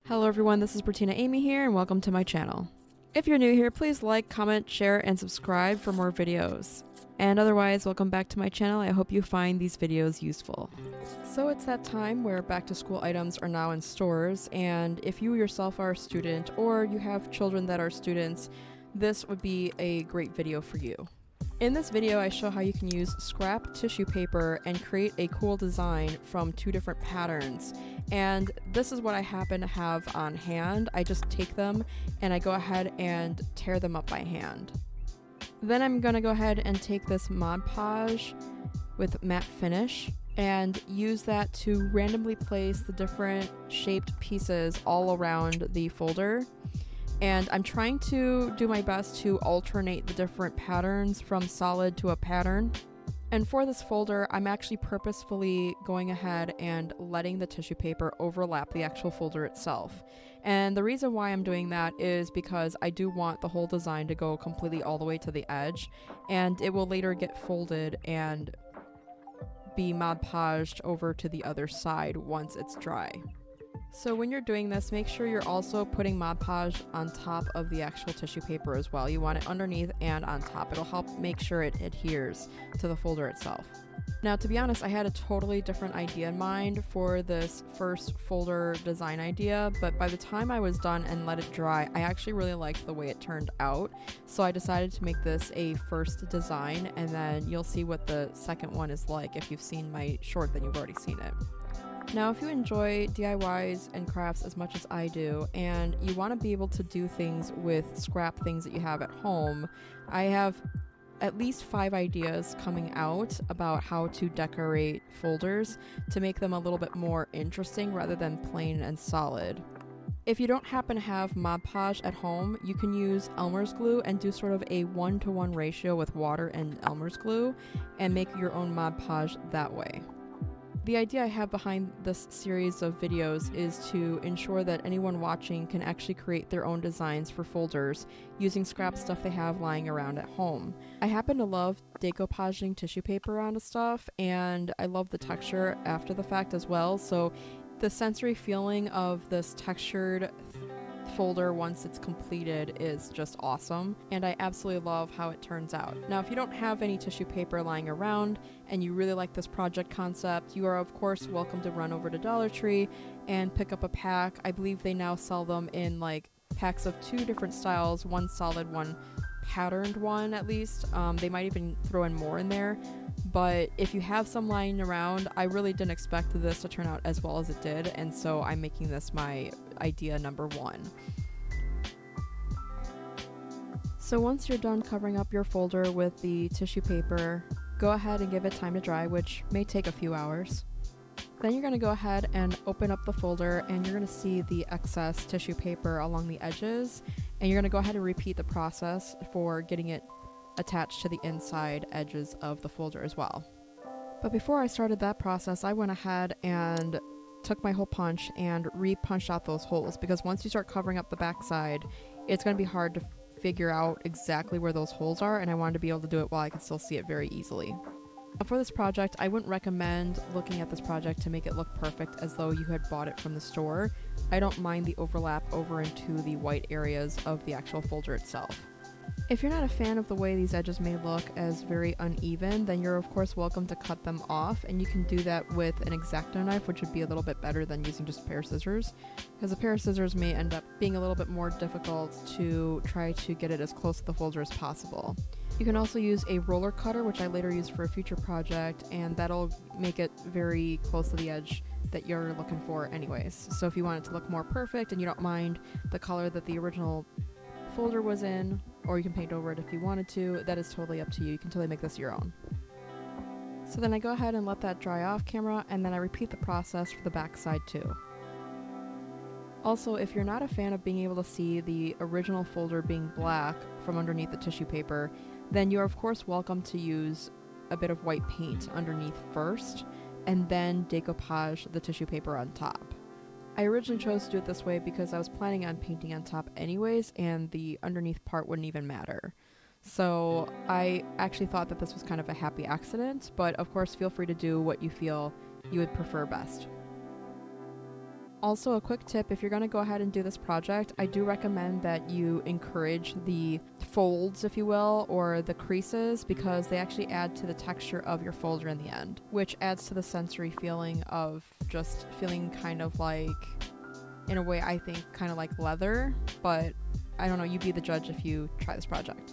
Hello everyone, this is Bertina Amy here and welcome to my channel. If you're new here, please like, comment, share, and subscribe for more videos. And otherwise, welcome back to my channel. I hope you find these videos useful. So it's that time where back to school items are now in stores, and if you yourself are a student or you have children that are students, this would be a great video for you. In this video, I show how you can use scrap tissue paper and create a cool design from two different patterns. And this is what I happen to have on hand. I just take them and I go ahead and tear them up by hand. Then I'm gonna go ahead and take this Mod Podge with matte finish and use that to randomly place the different shaped pieces all around the folder. And I'm trying to do my best to alternate the different patterns from solid to a pattern. And for this folder, I'm actually purposefully going ahead and letting the tissue paper overlap the actual folder itself. And the reason why I'm doing that is because I do want the whole design to go completely all the way to the edge, and it will later get folded and be Mod Podged over to the other side once it's dry. So when you're doing this, make sure you're also putting Mod Podge on top of the actual tissue paper as well. You want it underneath and on top. It'll help make sure it adheres to the folder itself. Now, to be honest, I had a totally different idea in mind for this first folder design idea, but by the time I was done and let it dry, I actually really liked the way it turned out. So I decided to make this a first design, and then you'll see what the second one is like. If you've seen my short, then you've already seen it. Now, if you enjoy DIYs and crafts as much as I do, and you want to be able to do things with scrap things that you have at home, I have at least 5 ideas coming out about how to decorate folders to make them a little bit more interesting rather than plain and solid. If you don't happen to have Mod Podge at home, you can use Elmer's glue and do sort of a 1-to-1 ratio with water and Elmer's glue and make your own Mod Podge that way. The idea I have behind this series of videos is to ensure that anyone watching can actually create their own designs for folders using scrap stuff they have lying around at home. I happen to love decoupaging tissue paper onto stuff, and I love the texture after the fact as well, so the sensory feeling of this textured folder once it's completed is just awesome, and I absolutely love how it turns out. Now, if you don't have any tissue paper lying around and you really like this project concept, you are of course welcome to run over to Dollar Tree and pick up a pack. I believe they now sell them in like packs of 2 different styles, one solid, one patterned one at least. They might even throw in more in there, but if you have some lying around, I really didn't expect this to turn out as well as it did, and so I'm making this my idea number 1. So once you're done covering up your folder with the tissue paper, go ahead and give it time to dry, which may take a few hours. Then you're going to go ahead and open up the folder, and you're going to see the excess tissue paper along the edges, and you're going to go ahead and repeat the process for getting it attached to the inside edges of the folder as well. But before I started that process, I went ahead and took my hole punch and re-punched out those holes, because once you start covering up the backside, it's going to be hard to figure out exactly where those holes are, and I wanted to be able to do it while I could still see it very easily. For this project, I wouldn't recommend looking at this project to make it look perfect as though you had bought it from the store. I don't mind the overlap over into the white areas of the actual folder itself. If you're not a fan of the way these edges may look as very uneven, then you're of course welcome to cut them off, and you can do that with an X-Acto knife, which would be a little bit better than using just a pair of scissors, because a pair of scissors may end up being a little bit more difficult to try to get it as close to the folder as possible. You can also use a roller cutter, which I later used for a future project, and that'll make it very close to the edge that you're looking for anyways. So if you want it to look more perfect and you don't mind the color that the original folder was in, or you can paint over it if you wanted to, that is totally up to you. You can totally make this your own. So then I go ahead and let that dry off camera, and then I repeat the process for the back side too. Also, if you're not a fan of being able to see the original folder being black from underneath the tissue paper, then you're of course welcome to use a bit of white paint underneath first, and then decoupage the tissue paper on top. I originally chose to do it this way because I was planning on painting on top anyways, and the underneath part wouldn't even matter. So I actually thought that this was kind of a happy accident, but of course feel free to do what you feel you would prefer best. Also, a quick tip, if you're going to go ahead and do this project, I do recommend that you encourage the folds, if you will, or the creases, because they actually add to the texture of your folder in the end, which adds to the sensory feeling of just feeling kind of like, in a way I think, kind of like leather, but I don't know, you be the judge if you try this project.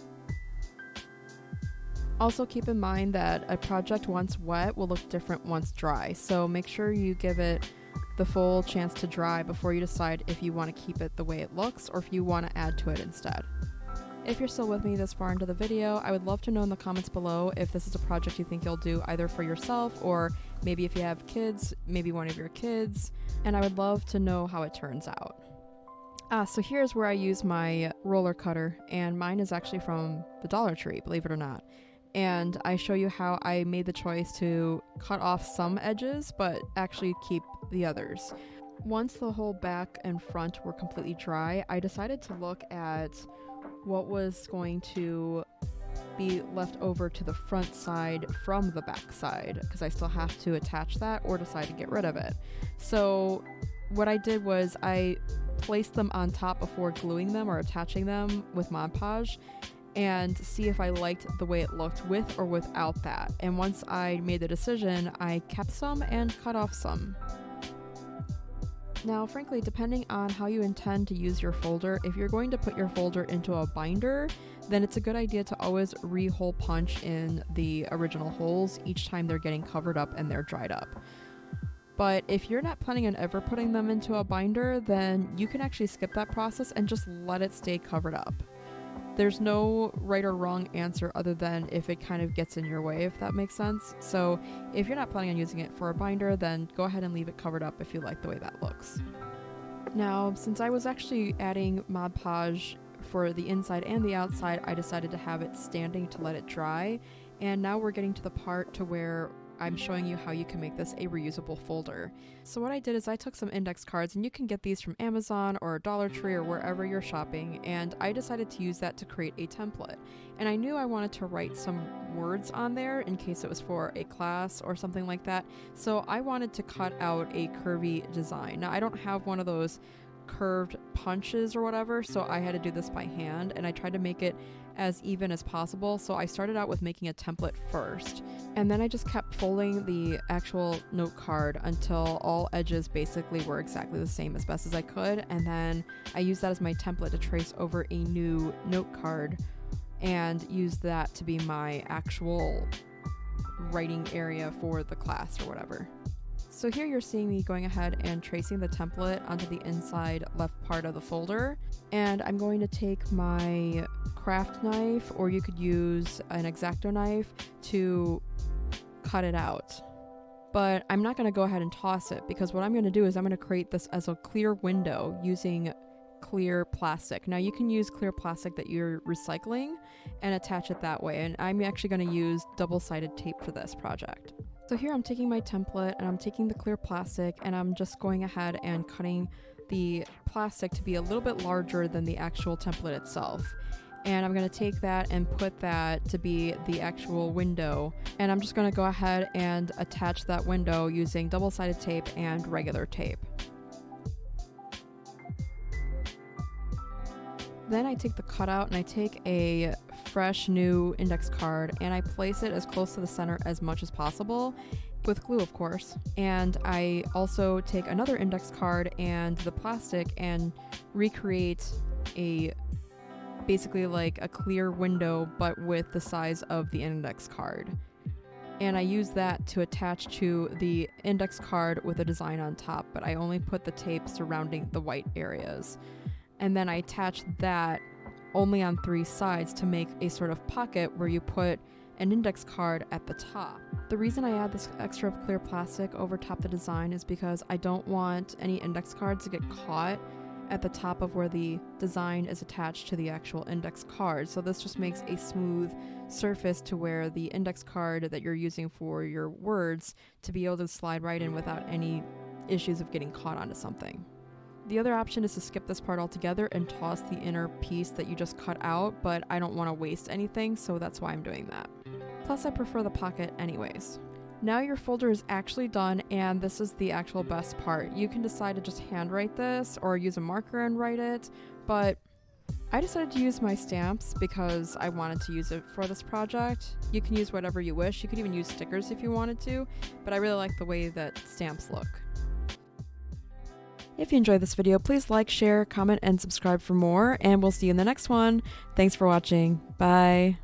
Also keep in mind that a project once wet will look different once dry, so make sure you give it the full chance to dry before you decide if you want to keep it the way it looks or if you want to add to it instead. If you're still with me this far into the video, I would love to know in the comments below if this is a project you think you'll do either for yourself or maybe if you have kids, maybe one of your kids, and I would love to know how it turns out. So here's where I use my roller cutter, and mine is actually from the Dollar Tree, believe it or not. And I show you how I made the choice to cut off some edges but actually keep the others. Once the whole back and front were completely dry, I decided to look at what was going to be left over to the front side from the back side, because I still have to attach that or decide to get rid of it. So what I did was I placed them on top before gluing them or attaching them with Mod Podge, and see if I liked the way it looked with or without that. And once I made the decision, I kept some and cut off some. Now, frankly, depending on how you intend to use your folder, if you're going to put your folder into a binder, then it's a good idea to always re-hole punch in the original holes each time they're getting covered up and they're dried up. But if you're not planning on ever putting them into a binder, then you can actually skip that process and just let it stay covered up. There's no right or wrong answer other than if it kind of gets in your way, if that makes sense. So if you're not planning on using it for a binder, then go ahead and leave it covered up if you like the way that looks. Now, since I was actually adding Mod Podge for the inside and the outside, I decided to have it standing to let it dry. And now we're getting to the part to where I'm showing you how you can make this a reusable folder. So what I did is I took some index cards, and you can get these from Amazon or Dollar Tree or wherever you're shopping, and I decided to use that to create a template. And I knew I wanted to write some words on there in case it was for a class or something like that. So I wanted to cut out a curvy design. Now I don't have one of those curved punches or whatever, so I had to do this by hand, and I tried to make it as even as possible. So I started out with making a template first, and then I just kept folding the actual note card until all edges basically were exactly the same as best as I could, and then I used that as my template to trace over a new note card and use that to be my actual writing area for the class or whatever. So here you're seeing me going ahead and tracing the template onto the inside left part of the folder, and I'm going to take my craft knife, or you could use an X-Acto knife, to cut it out. But I'm not going to go ahead and toss it, because what I'm going to do is I'm going to create this as a clear window using clear plastic. Now you can use clear plastic that you're recycling and attach it that way, and I'm actually going to use double-sided tape for this project. So here I'm taking my template and I'm taking the clear plastic, and I'm just going ahead and cutting the plastic to be a little bit larger than the actual template itself. And I'm going to take that and put that to be the actual window, and I'm just going to go ahead and attach that window using double-sided tape and regular tape. Then I take the cutout and I take a fresh new index card and I place it as close to the center as much as possible, with glue of course. And I also take another index card and the plastic and recreate a basically like a clear window but with the size of the index card. And I use that to attach to the index card with a design on top, but I only put the tape surrounding the white areas. And then I attach that only on 3 sides to make a sort of pocket where you put an index card at the top. The reason I add this extra clear plastic over top the design is because I don't want any index cards to get caught at the top of where the design is attached to the actual index card. So this just makes a smooth surface to where the index card that you're using for your words to be able to slide right in without any issues of getting caught onto something. The other option is to skip this part altogether and toss the inner piece that you just cut out, but I don't want to waste anything, so that's why I'm doing that. Plus I prefer the pocket anyways. Now your folder is actually done, and this is the actual best part. You can decide to just handwrite this or use a marker and write it, but I decided to use my stamps because I wanted to use it for this project. You can use whatever you wish. You could even use stickers if you wanted to, but I really like the way that stamps look. If you enjoyed this video, please like, share, comment, and subscribe for more, and we'll see you in the next one. Thanks for watching. Bye.